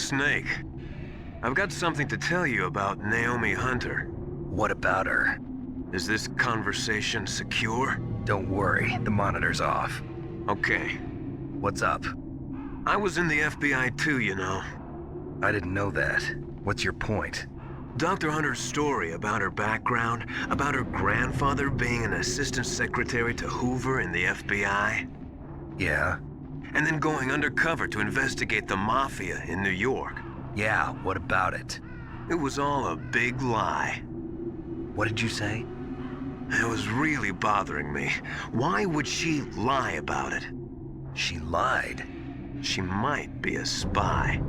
Snake. I've got something to tell you about Naomi Hunter. What about her? Is this conversation secure? Don't worry, the monitor's off. Okay. What's up? I was in the FBI too, you know. I didn't know that. What's your point? Dr. Hunter's story about her background, about her grandfather being an assistant secretary to Hoover in the FBI. Yeah? And then going undercover to investigate the Mafia in New York. Yeah, what about it? It was all a big lie. What did you say? It was really bothering me. Why would she lie about it? She lied. She might be a spy.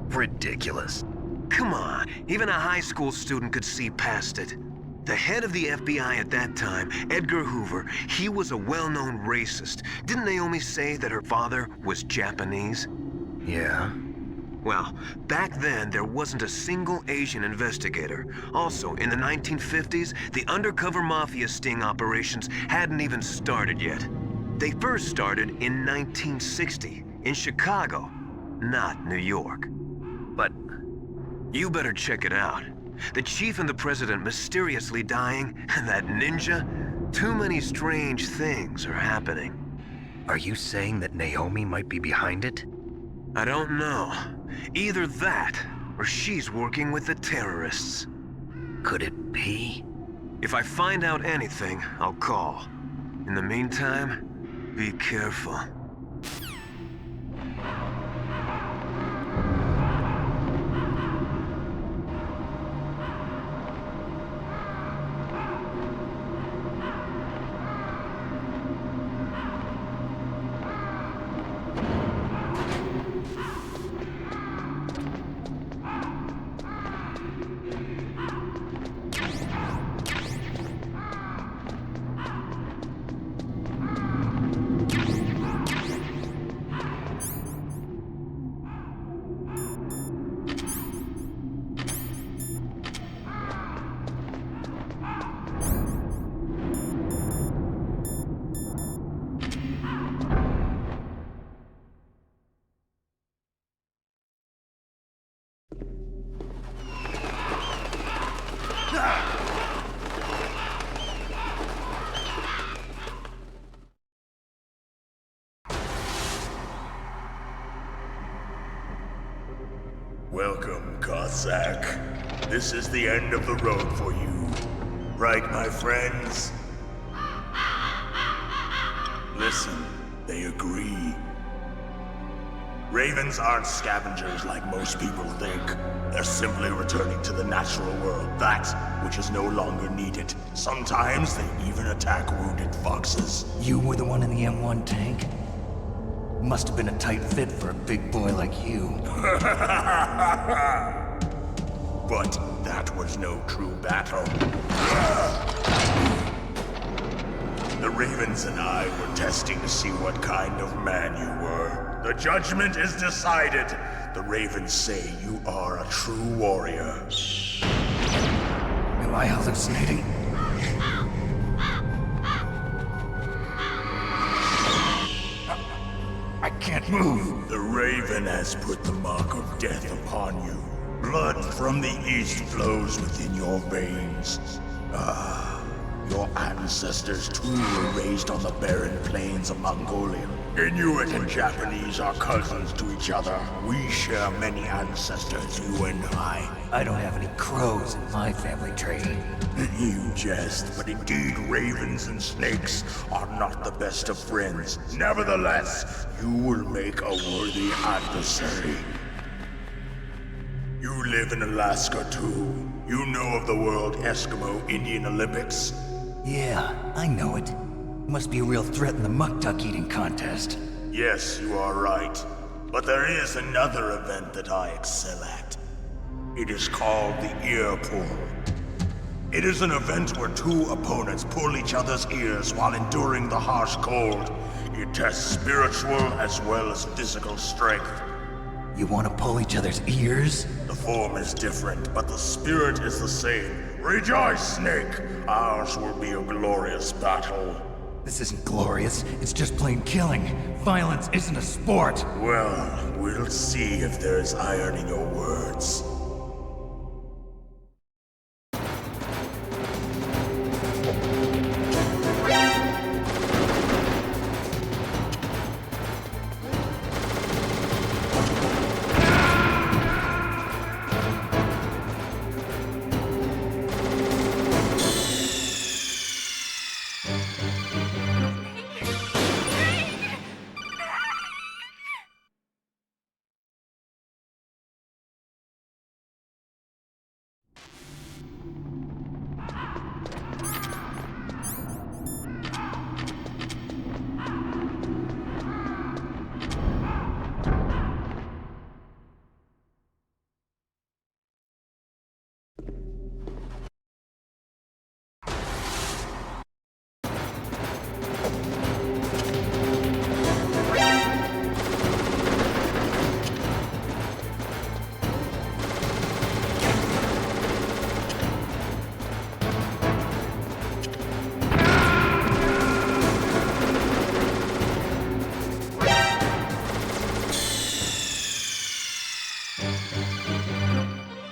Ridiculous. Come on, even a high school student could see past it. The head of the FBI at that time, Edgar Hoover, he was a well-known racist. Didn't Naomi say that her father was Japanese? Yeah. Well, back then, there wasn't a single Asian investigator. Also, in the 1950s, the undercover mafia sting operations hadn't even started yet. They first started in 1960, in Chicago, not New York. But you better check it out. The chief and the president mysteriously dying, and that ninja? Too many strange things are happening. are you saying that Naomi might be behind it? I don't know. Either that, or she's working with the terrorists. Could it be? If I find out anything, I'll call. In the meantime, be careful. Welcome, Cossack. This is the end of the road for you. Right, my friends? Listen, they agree. Ravens aren't scavengers like most people think. They're simply returning to the natural world, that which is no longer needed. Sometimes they even attack wounded foxes. You were the one in the M1 tank? Must have been a tight fit for a big boy like you. But that was no true battle. The Ravens and I were testing to see what kind of man you were. The judgment is decided. The Ravens say you are a true warrior. Am I hallucinating? I can't move. The Raven has put the mark of death upon you. Blood from the east flows within your veins. Your ancestors too were raised on the barren plains of Mongolia. Inuit and Japanese are cousins to each other. We share many ancestors, you and I. I don't have any crows in my family tree. You jest, but indeed ravens and snakes are not the best of friends. Nevertheless, you will make a worthy adversary. You live in Alaska too. You know of the World Eskimo Indian Olympics? Yeah, I know it. Must be a real threat in the muck-duck eating contest. Yes, you are right. But there is another event that I excel at. It is called the ear pull. It is an event where two opponents pull each other's ears while enduring the harsh cold. It tests spiritual as well as physical strength. You want to pull each other's ears? The form is different, but the spirit is the same. Rejoice, Snake! Ours will be a glorious battle. This isn't glorious. It's just plain killing. Violence isn't a sport. Well, we'll see if there's iron in your words.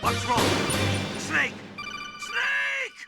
What's wrong? Snake! Snake!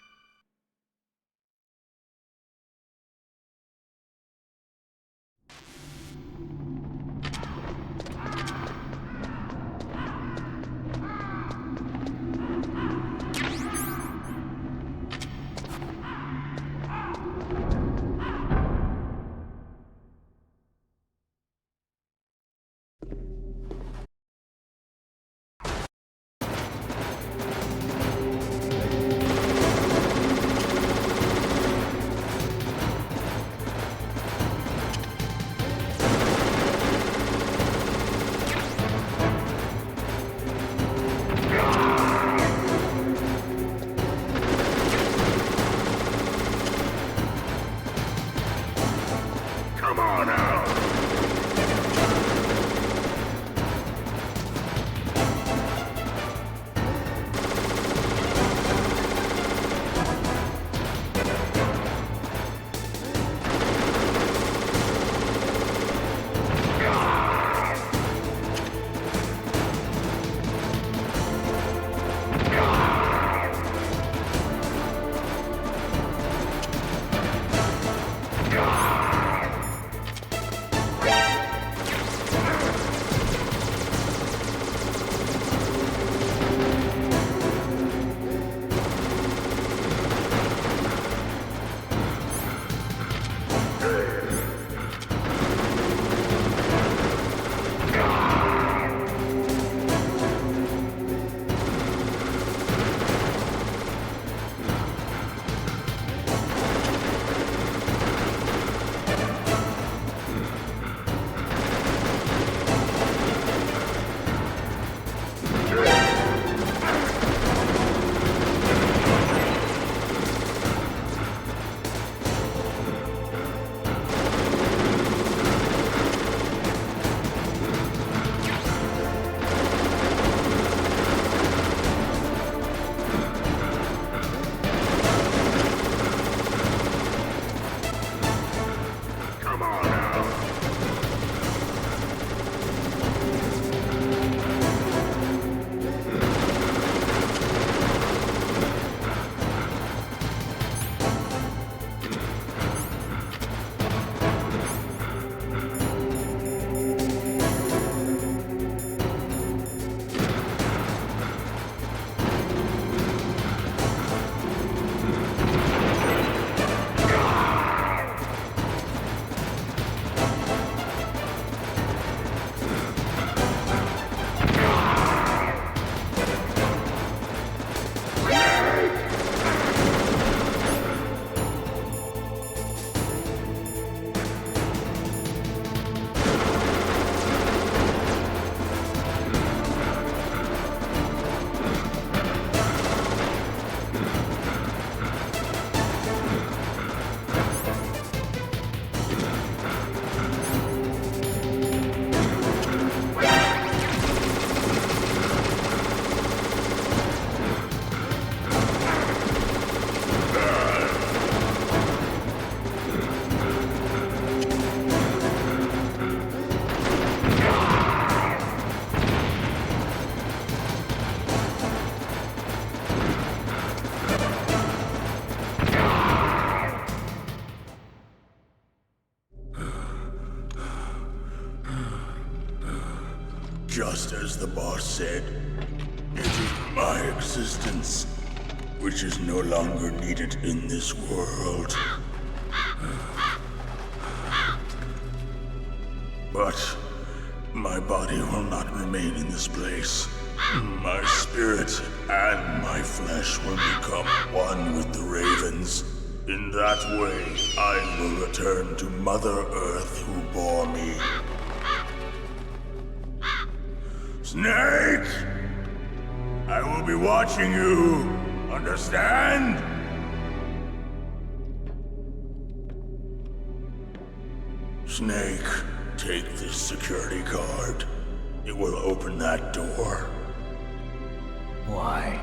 Come on out! Just as the boss said, it is my existence which is no longer needed in this world. But my body will not remain in this place. My spirit and my flesh will become one with the ravens. In that way, I will return to Mother Earth who bore me. Snake! I will be watching you. Understand? Snake, take this security card. It will open that door. Why?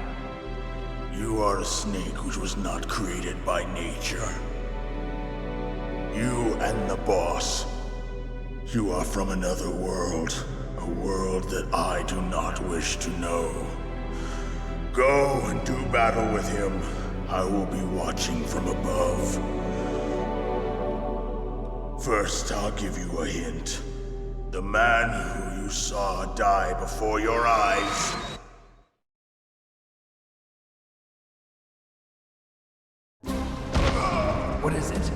You are a snake which was not created by nature. You and the boss. You are from another world. A world that I do not wish to know. Go and do battle with him. I will be watching from above. First, I'll give you a hint. The man who you saw die before your eyes. What is it?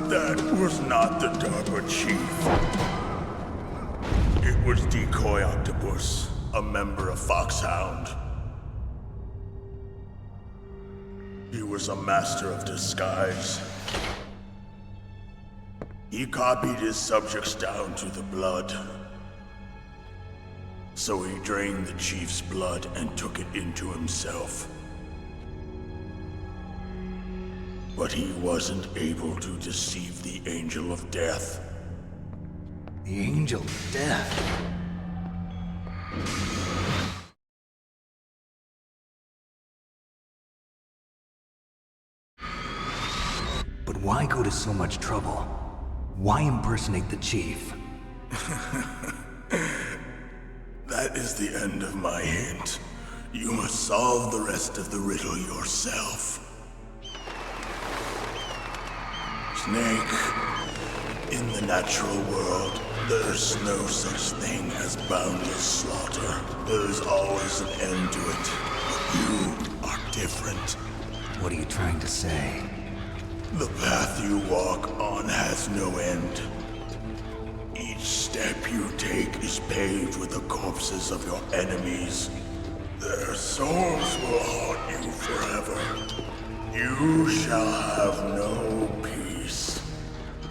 That was not the DARPA chief. It was Decoy Octopus, a member of Foxhound. He was a master of disguise. He copied his subjects down to the blood. So he drained the chief's blood and took it into himself. But he wasn't able to deceive the Angel of Death. The Angel of Death. But why go to so much trouble? Why impersonate the chief? That is the end of my hint. You must solve the rest of the riddle yourself. Snake, in the natural world, there's no such thing as boundless slaughter. There is always an end to it. But you are different. What are you trying to say? The path you walk on has no end. Each step you take is paved with the corpses of your enemies. Their souls will haunt you forever. You shall have no peace.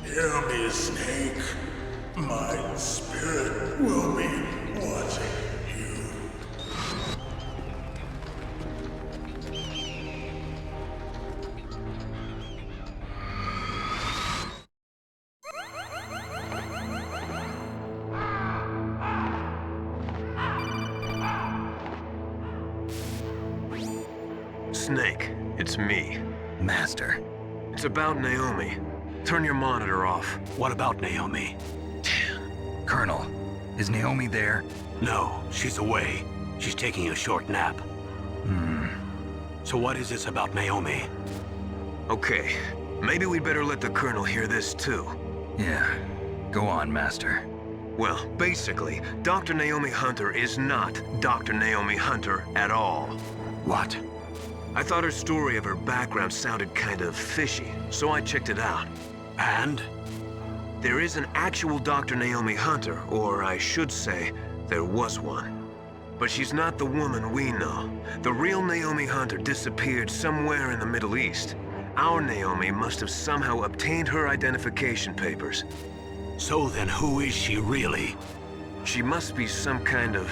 Hear me, Snake. My spirit will be watching you. Snake, it's me. Master. It's about Naomi. Turn your monitor off. What about Naomi? Colonel, is Naomi there? No, she's away. She's taking a short nap. So what is this about Naomi? Okay, maybe we'd better let the Colonel hear this too. Yeah. Go on, Master. Well, basically, Dr. Naomi Hunter is not Dr. Naomi Hunter at all. What? I thought her story of her background sounded kind of fishy, so I checked it out. And? There is an actual Dr. Naomi Hunter, or I should say, there was one. But she's not the woman we know. The real Naomi Hunter disappeared somewhere in the Middle East. Our Naomi must have somehow obtained her identification papers. So then who is she really? She must be some kind of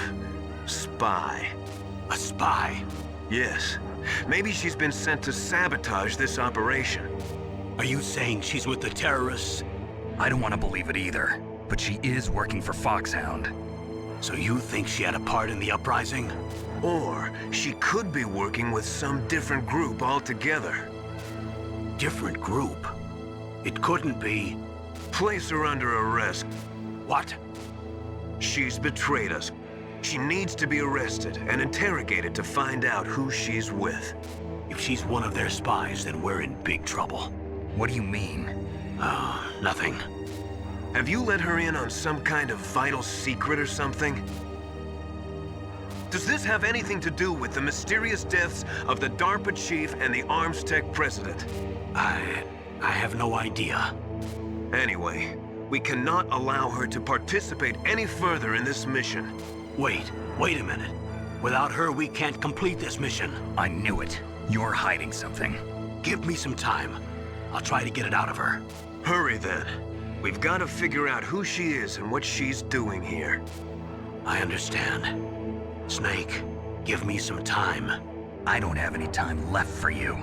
spy. A spy? Yes. Maybe she's been sent to sabotage this operation. Are you saying she's with the terrorists? I don't want to believe it either, but she is working for Foxhound. So you think she had a part in the uprising? Or she could be working with some different group altogether. Different group? It couldn't be... Place her under arrest. What? She's betrayed us. She needs to be arrested and interrogated to find out who she's with. If she's one of their spies, then we're in big trouble. What do you mean? Nothing. Have you let her in on some kind of vital secret or something? Does this have anything to do with the mysterious deaths of the DARPA chief and the Arms Tech president? I have no idea. Anyway, we cannot allow her to participate any further in this mission. Wait a minute. Without her, we can't complete this mission. I knew it. You're hiding something. Give me some time. I'll try to get it out of her. Hurry then. We've got to figure out who she is and what she's doing here. I understand. Snake, give me some time. I don't have any time left for you.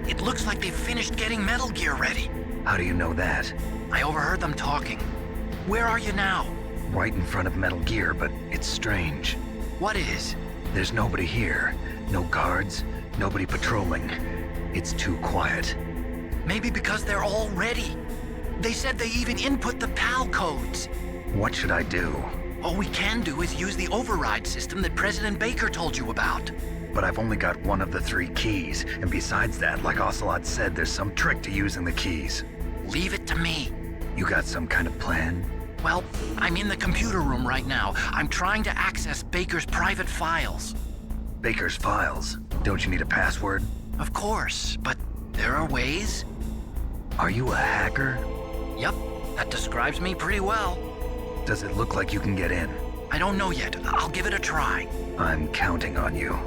It looks like they've finished getting Metal Gear ready. How do you know that? I overheard them talking. Where are you now? Right in front of Metal Gear, but it's strange. What is? There's nobody here. No guards, nobody patrolling. It's too quiet. Maybe because they're all ready. They said they even input the PAL codes. What should I do? All we can do is use the override system that President Baker told you about. But I've only got one of the 3 keys, and besides that, like Ocelot said, there's some trick to using the keys. Leave it to me. You got some kind of plan? Well, I'm in the computer room right now. I'm trying to access Baker's private files. Baker's files? Don't you need a password? Of course, but there are ways. Are you a hacker? Yep, that describes me pretty well. Does it look like you can get in? I don't know yet. I'll give it a try. I'm counting on you.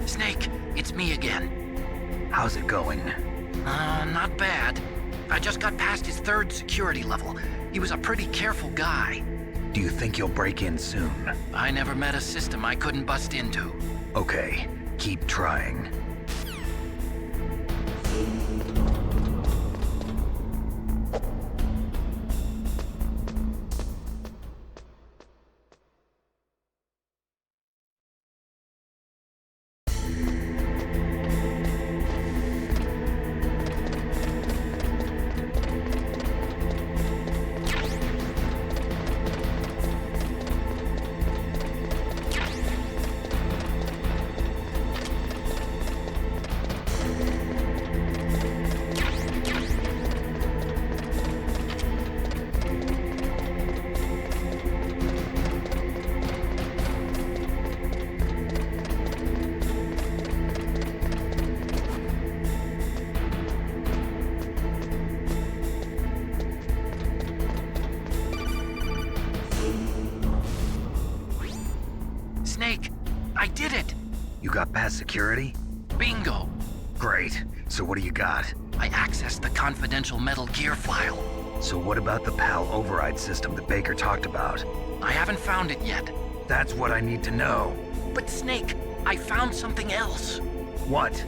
Snake, it's me again. How's it going? Not bad. I just got past his 3rd security level. He was a pretty careful guy. Do you think you'll break in soon? I never met a system I couldn't bust into. Okay, keep trying. got past security? Bingo! Great. So what do you got? I accessed the confidential Metal Gear file. So what about the PAL override system that Baker talked about? I haven't found it yet. That's what I need to know. But Snake, I found something else. What?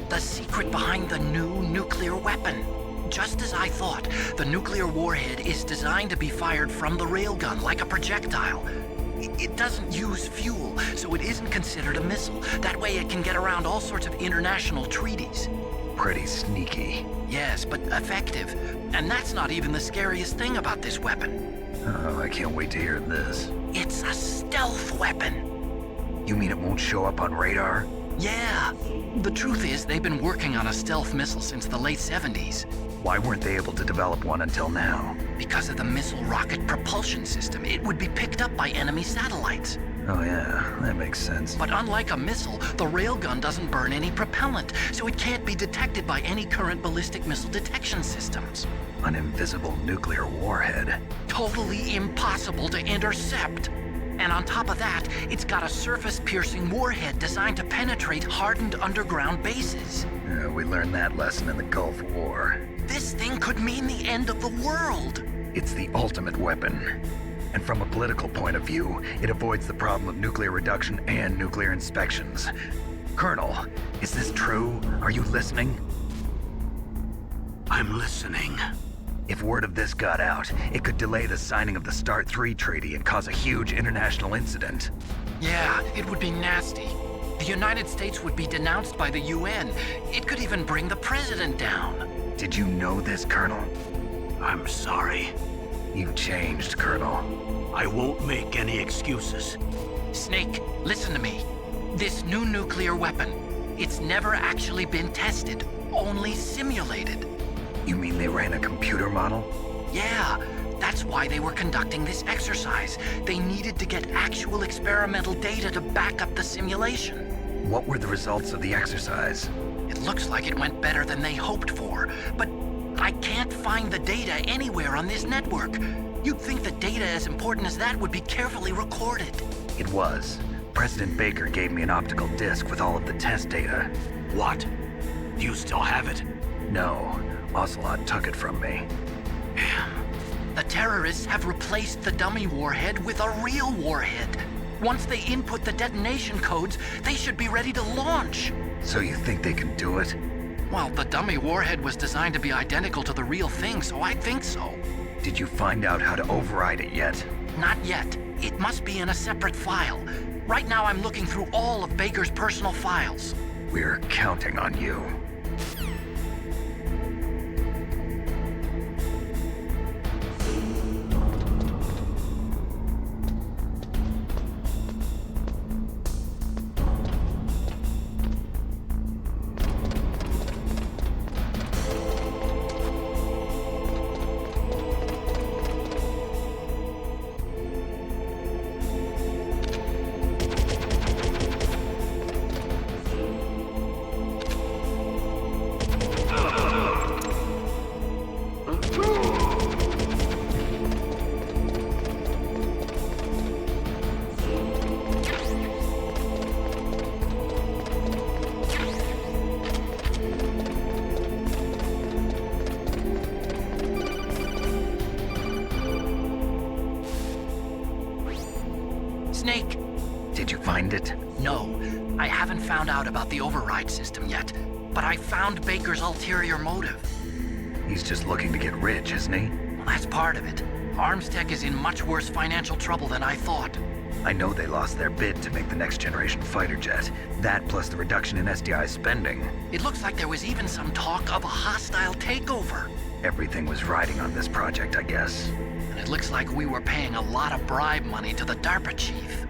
The secret behind the new nuclear weapon. Just as I thought, the nuclear warhead is designed to be fired from the railgun like a projectile. It doesn't use fuel, so it isn't considered a missile. That way it can get around all sorts of international treaties. Pretty sneaky. Yes, but effective. And that's not even the scariest thing about this weapon. Oh, I can't wait to hear this. It's a stealth weapon. You mean it won't show up on radar? Yeah. The truth is, they've been working on a stealth missile since the late 70s. Why weren't they able to develop one until now? Because of the missile rocket propulsion system, it would be picked up by enemy satellites. Oh yeah, that makes sense. But unlike a missile, the railgun doesn't burn any propellant, so it can't be detected by any current ballistic missile detection systems. An invisible nuclear warhead. Totally impossible to intercept. And on top of that, it's got a surface-piercing warhead designed to penetrate hardened underground bases. Yeah, we learned that lesson in the Gulf War. This thing could mean the end of the world. It's the ultimate weapon. And from a political point of view, it avoids the problem of nuclear reduction and nuclear inspections. Colonel, is this true? Are you listening? I'm listening. If word of this got out, it could delay the signing of the START 3 treaty and cause a huge international incident. Yeah, it would be nasty. The United States would be denounced by the UN. It could even bring the president down. Did you know this, Colonel? I'm sorry. You've changed, Colonel. I won't make any excuses. Snake, listen to me. This new nuclear weapon, it's never actually been tested, only simulated. You mean they ran a computer model? Yeah, that's why they were conducting this exercise. They needed to get actual experimental data to back up the simulation. What were the results of the exercise? It looks like it went better than they hoped for, but I can't find the data anywhere on this network. You'd think the data as important as that would be carefully recorded. It was. President Baker gave me an optical disc with all of the test data. What? Do you still have it? No, Ocelot took it from me. Damn. The terrorists have replaced the dummy warhead with a real warhead. Once they input the detonation codes, they should be ready to launch. So you think they can do it? Well, the dummy warhead was designed to be identical to the real thing, so I think so. Did you find out how to override it yet? Not yet. It must be in a separate file. Right now I'm looking through all of Baker's personal files. We're counting on you. Snake! Did you find it? No, I haven't found out about the override system yet, but I found Baker's ulterior motive. He's just looking to get rich, isn't he? Well, that's part of it. Armstech is in much worse financial trouble than I thought. I know they lost their bid to make the next generation fighter jet. That plus the reduction in SDI spending. It looks like there was even some talk of a hostile takeover. Everything was riding on this project, I guess. And it looks like we were paying a lot of bribe money to the DARPA chief.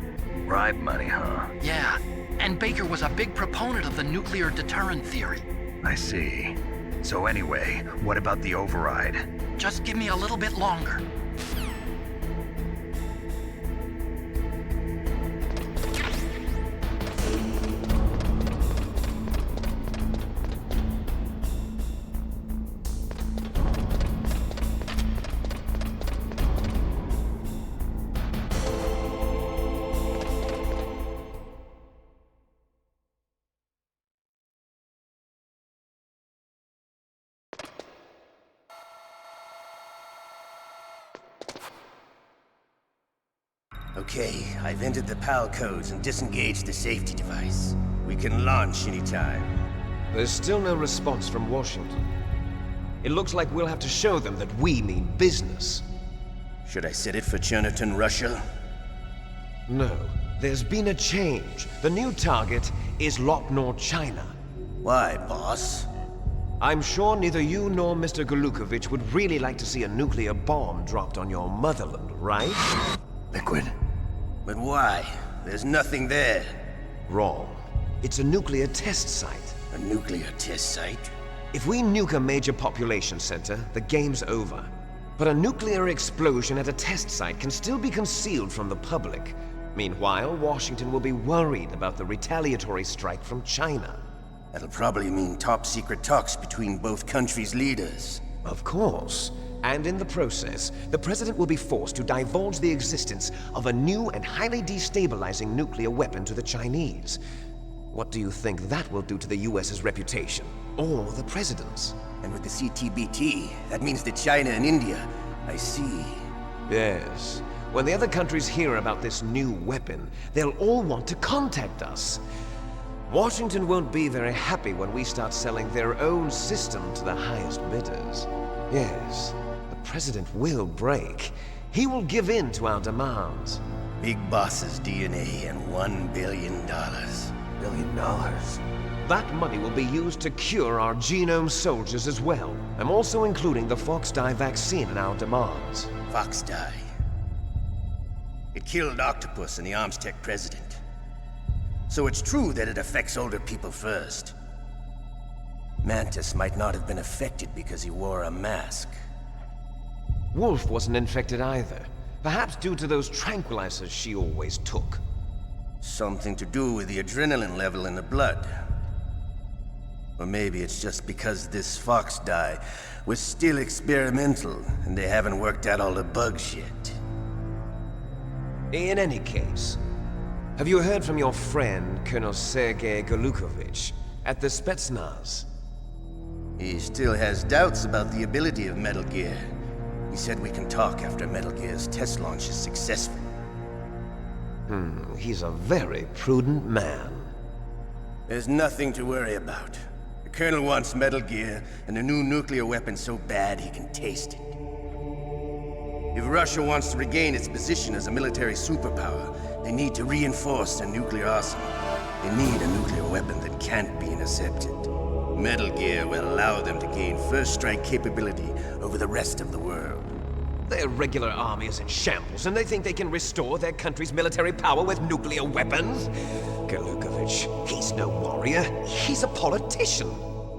Bribe money, huh? Yeah, and Baker was a big proponent of the nuclear deterrent theory. I see. So anyway, what about the override? Just give me a little bit longer. Okay, I've entered the PAL codes and disengaged the safety device. We can launch anytime. There's still no response from Washington. It looks like we'll have to show them that we mean business. Should I set it for Cherniton, Russia? No, there's been a change. The new target is Lopnor, China. Why, boss? I'm sure neither you nor Mr. Golukovich would really like to see a nuclear bomb dropped on your motherland, right? Liquid. But why? There's nothing there. Wrong. It's a nuclear test site. A nuclear test site? If we nuke a major population center, the game's over. But a nuclear explosion at a test site can still be concealed from the public. Meanwhile, Washington will be worried about the retaliatory strike from China. That'll probably mean top-secret talks between both countries' leaders. Of course. And in the process, the President will be forced to divulge the existence of a new and highly destabilizing nuclear weapon to the Chinese. What do you think that will do to the US's reputation? Or the President's? And with the CTBT, that means that China and India. I see. Yes. When the other countries hear about this new weapon, they'll all want to contact us. Washington won't be very happy when we start selling their own system to the highest bidders. Yes, the President will break. He will give in to our demands. Big Boss's DNA and $1 billion. $1 billion? That money will be used to cure our genome soldiers as well. I'm also including the Fox-Die vaccine in our demands. Fox-Die. It killed Octopus and the Armstech president. So it's true that it affects older people first. Mantis might not have been affected because he wore a mask. Wolf wasn't infected either. Perhaps due to those tranquilizers she always took. Something to do with the adrenaline level in the blood. Or maybe it's just because this Fox-Die was still experimental and they haven't worked out all the bugs yet. In any case, have you heard from your friend, Colonel Sergei Golukovich, at the Spetsnaz? He still has doubts about the ability of Metal Gear. He said we can talk after Metal Gear's test launch is successful. He's a very prudent man. There's nothing to worry about. The Colonel wants Metal Gear and a new nuclear weapon so bad he can taste it. If Russia wants to regain its position as a military superpower, they need to reinforce their nuclear arsenal. They need a nuclear weapon that can't be intercepted. Metal Gear will allow them to gain first strike capability over the rest of the world. Their regular army is in shambles, and they think they can restore their country's military power with nuclear weapons? Golukovich, he's no warrior. He's a politician.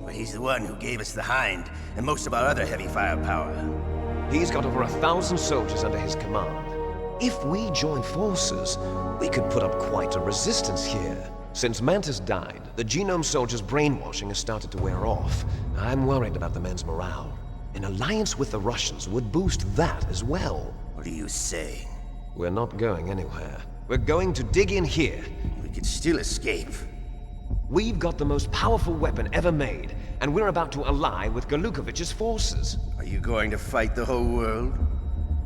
But he's the one who gave us the Hind and most of our other heavy firepower. He's got over 1,000 soldiers under his command. If we join forces, we could put up quite a resistance here. Since Mantis died, the genome soldiers' brainwashing has started to wear off. I'm worried about the men's morale. An alliance with the Russians would boost that as well. What are you saying? We're not going anywhere. We're going to dig in here. We could still escape. We've got the most powerful weapon ever made, and we're about to ally with Golukovich's forces. Are you going to fight the whole world?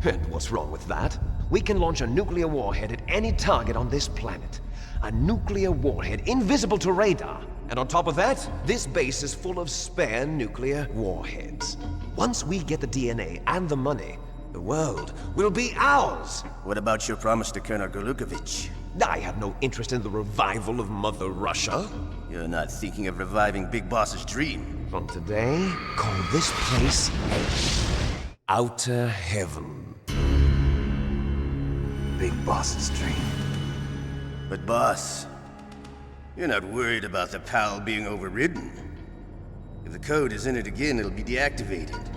And what's wrong with that? We can launch a nuclear warhead at any target on this planet. A nuclear warhead invisible to radar. And on top of that, this base is full of spare nuclear warheads. Once we get the DNA and the money, the world will be ours! What about your promise to Colonel Golukovich? I have no interest in the revival of Mother Russia. You're not thinking of reviving Big Boss's dream. From today, call this place Outer Heaven. Big Boss's dream. But boss, you're not worried about the PAL being overridden. If the code is in it again, it'll be deactivated.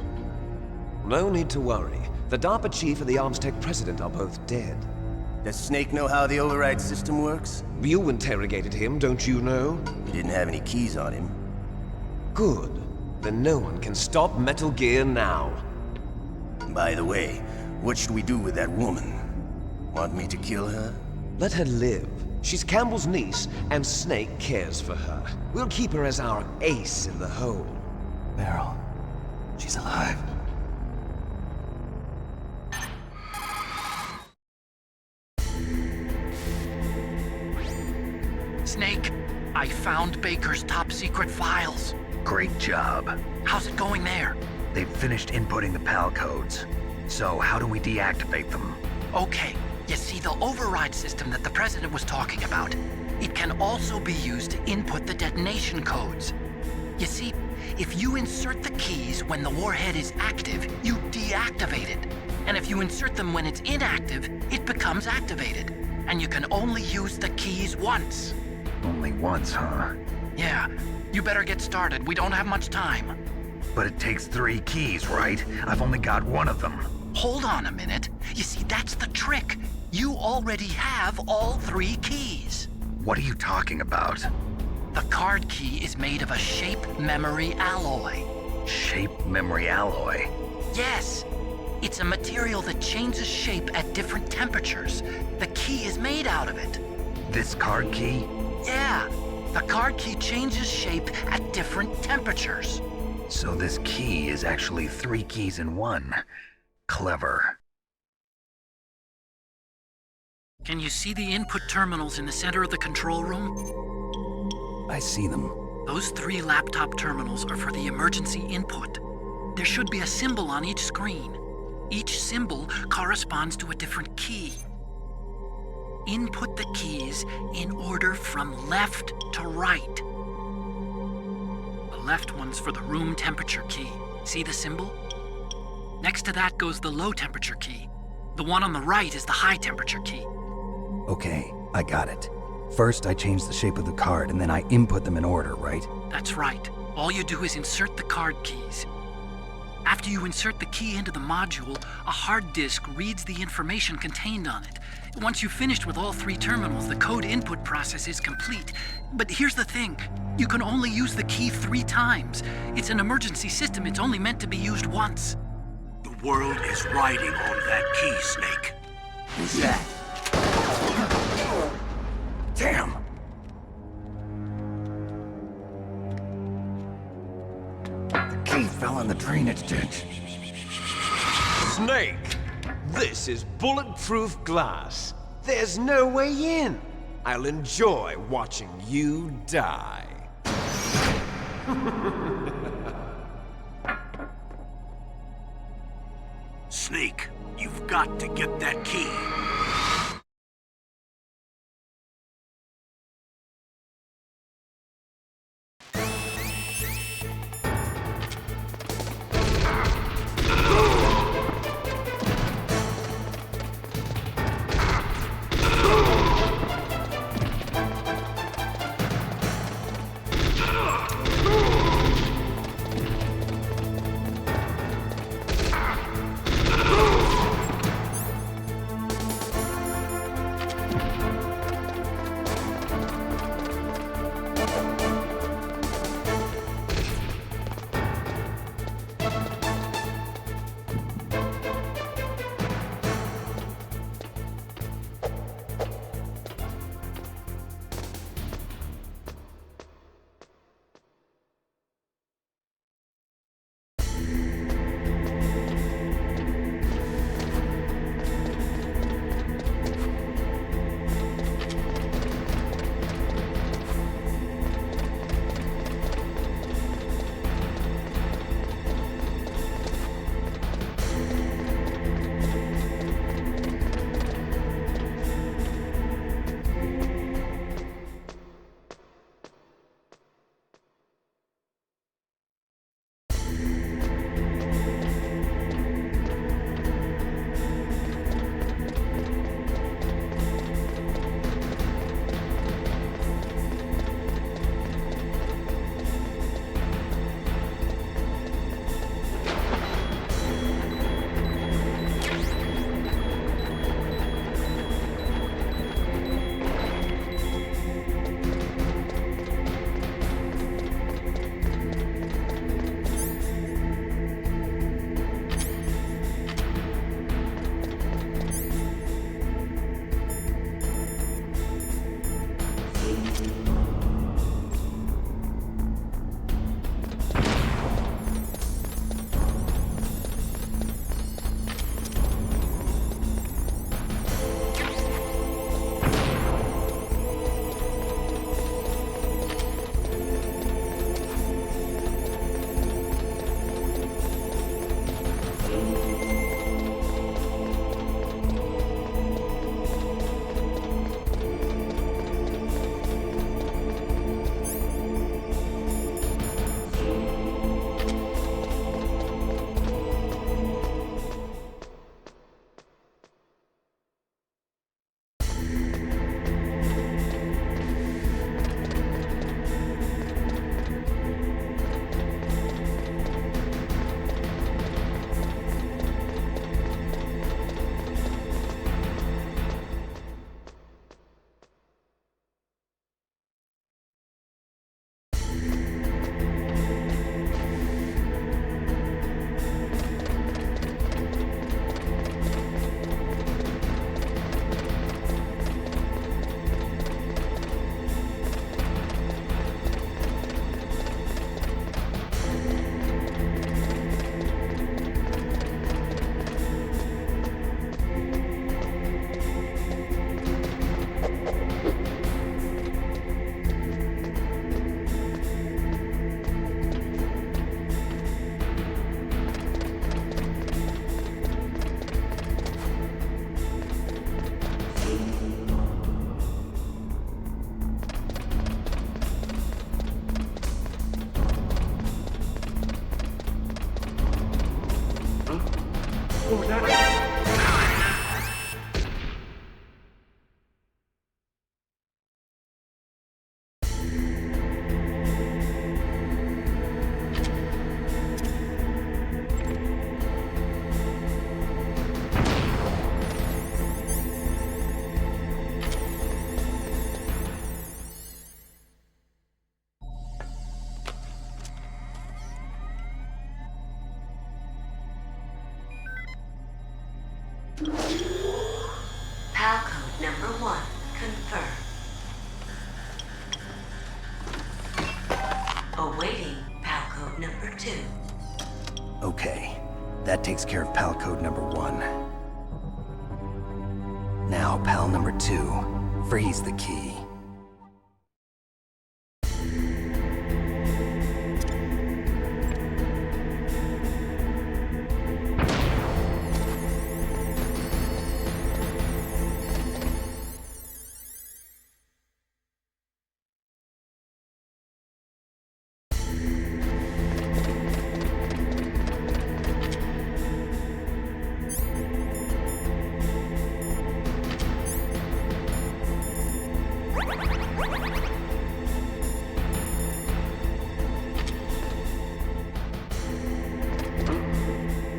No need to worry. The DARPA chief and the Armstech president are both dead. Does Snake know how the override system works? You interrogated him, don't you know? He didn't have any keys on him. Good. Then no one can stop Metal Gear now. By the way, what should we do with that woman? Want me to kill her? Let her live. She's Campbell's niece, and Snake cares for her. We'll keep her as our ace in the hole. Meryl, she's alive. Snake. I found Baker's top secret files. Great job. How's it going there? They've finished inputting the PAL codes. So how do we deactivate them? Okay, you see the override system that the President was talking about. It can also be used to input the detonation codes. You see, if you insert the keys when the warhead is active, you deactivate it. And if you insert them when it's inactive, it becomes activated. And you can only use the keys once. Only once, huh? Yeah, you better get started. We don't have much time. But it takes 3 keys, right? I've only got 1 of them. Hold on a minute. You see, that's the trick. You already have all 3 keys. What are you talking about? The card key is made of a shape memory alloy. Shape memory alloy? Yes. It's a material that changes shape at different temperatures. The key is made out of it. This card key? Yeah. The card key changes shape at different temperatures. So this key is actually 3 keys in 1. Clever. Can you see the input terminals in the center of the control room? I see them. Those 3 laptop terminals are for the emergency input. There should be a symbol on each screen. Each symbol corresponds to a different key. Input the keys in order from left to right. The left one's for the room temperature key. See the symbol? Next to that goes the low temperature key. The one on the right is the high temperature key. Okay, I got it. First, I change the shape of the card, and then I input them in order, right? That's right. All you do is insert the card keys. After you insert the key into the module, a hard disk reads the information contained on it. Once you've finished with all 3 terminals, the code input process is complete. But here's the thing. You can only use the key 3 times. It's an emergency system. It's only meant to be used once. The world is riding on that key, Snake. Who's that? Damn! The key fell in the drainage ditch. Snake, this is bulletproof glass. There's no way in. I'll enjoy watching you die. Snake, you've got to get that key. PAL code number 1, confirmed. Awaiting PAL code number 2. Okay, that takes care of PAL code number 1. Now, PAL number 2, freeze the key.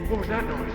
What was that noise?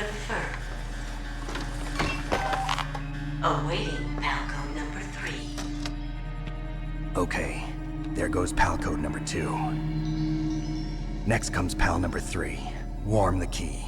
Confirm. Awaiting PAL Code number 3. Okay, there goes PAL code number 2. Next comes PAL number 3. Warm the key.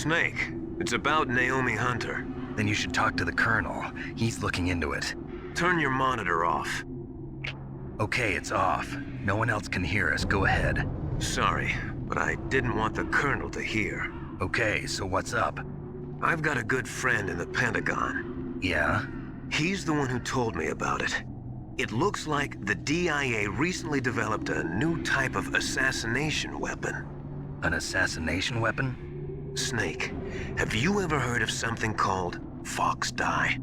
Snake, it's about Naomi Hunter. Then you should talk to the Colonel. He's looking into it. Turn your monitor off. Okay, it's off. No one else can hear us. Go ahead. Sorry, but I didn't want the Colonel to hear. Okay, so what's up? I've got a good friend in the Pentagon. Yeah? He's the one who told me about it. It looks like the DIA recently developed a new type of assassination weapon. An assassination weapon? Snake, have you ever heard of something called Fox Dye?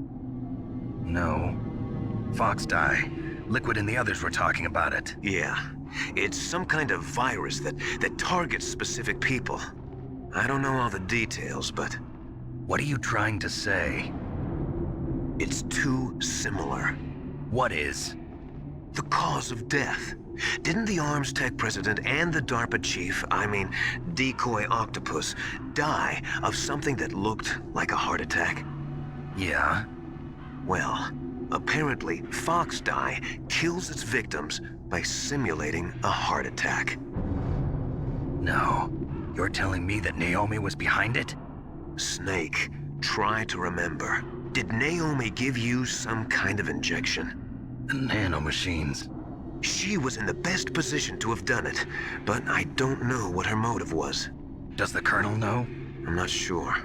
No. Fox dye. Liquid and the others were talking about it. Yeah. It's some kind of virus that targets specific people. I don't know all the details, but... What are you trying to say? It's too similar. What is? The cause of death. Didn't the Arms Tech president and the DARPA chief, Decoy Octopus, die of something that looked like a heart attack? Yeah? Well, apparently Fox dye kills its victims by simulating a heart attack. No. You're telling me that Naomi was behind it? Snake, try to remember. Did Naomi give you some kind of injection? The nanomachines. She was in the best position to have done it, but I don't know what her motive was. Does the Colonel know? I'm not sure.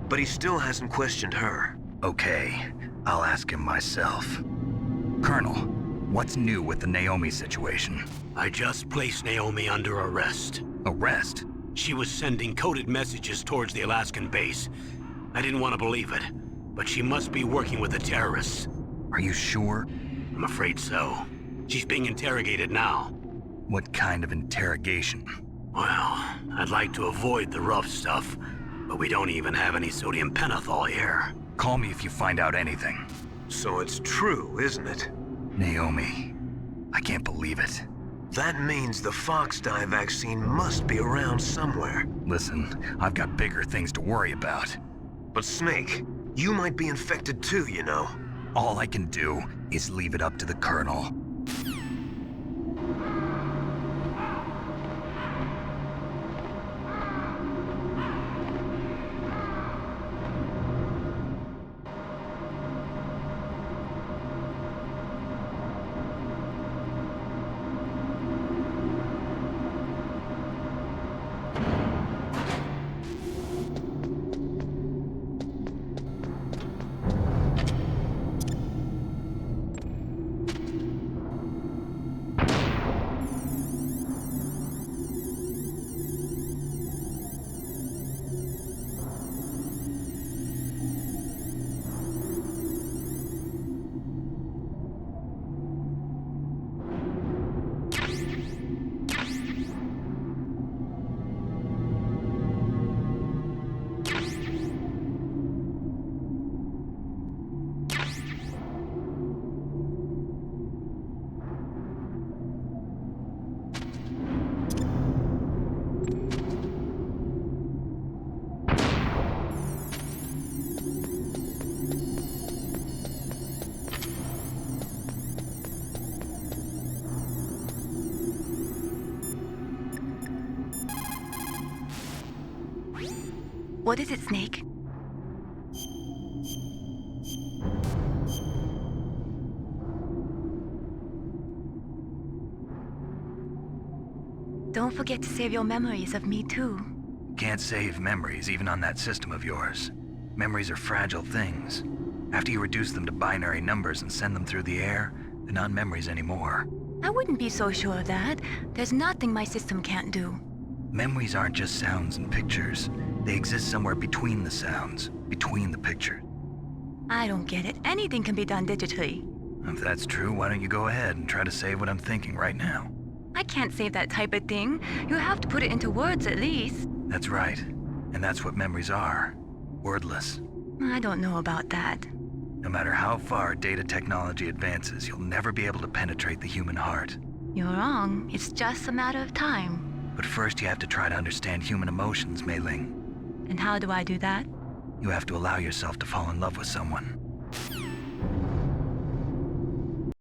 But he still hasn't questioned her. Okay, I'll ask him myself. Colonel, what's new with the Naomi situation? I just placed Naomi under arrest. Arrest? She was sending coded messages towards the Alaskan base. I didn't want to believe it, but she must be working with the terrorists. Are you sure? I'm afraid so. She's being interrogated now. What kind of interrogation? Well, I'd like to avoid the rough stuff, but we don't even have any sodium pentothal here. Call me if you find out anything. So it's true, isn't it? Naomi, I can't believe it. That means the Fox dye vaccine must be around somewhere. Listen, I've got bigger things to worry about. But Snake, you might be infected too, you know. All I can do is leave it up to the Colonel. What is it, Snake? Don't forget to save your memories of me, too. Can't save memories even on that system of yours. Memories are fragile things. After you reduce them to binary numbers and send them through the air, they're not memories anymore. I wouldn't be so sure of that. There's nothing my system can't do. Memories aren't just sounds and pictures. They exist somewhere between the sounds, between the pictures. I don't get it. Anything can be done digitally. If that's true, why don't you go ahead and try to save what I'm thinking right now? I can't save that type of thing. You have to put it into words at least. That's right. And that's what memories are. Wordless. I don't know about that. No matter how far data technology advances, you'll never be able to penetrate the human heart. You're wrong. It's just a matter of time. But first you have to try to understand human emotions, Mei Ling. And how do I do that? You have to allow yourself to fall in love with someone.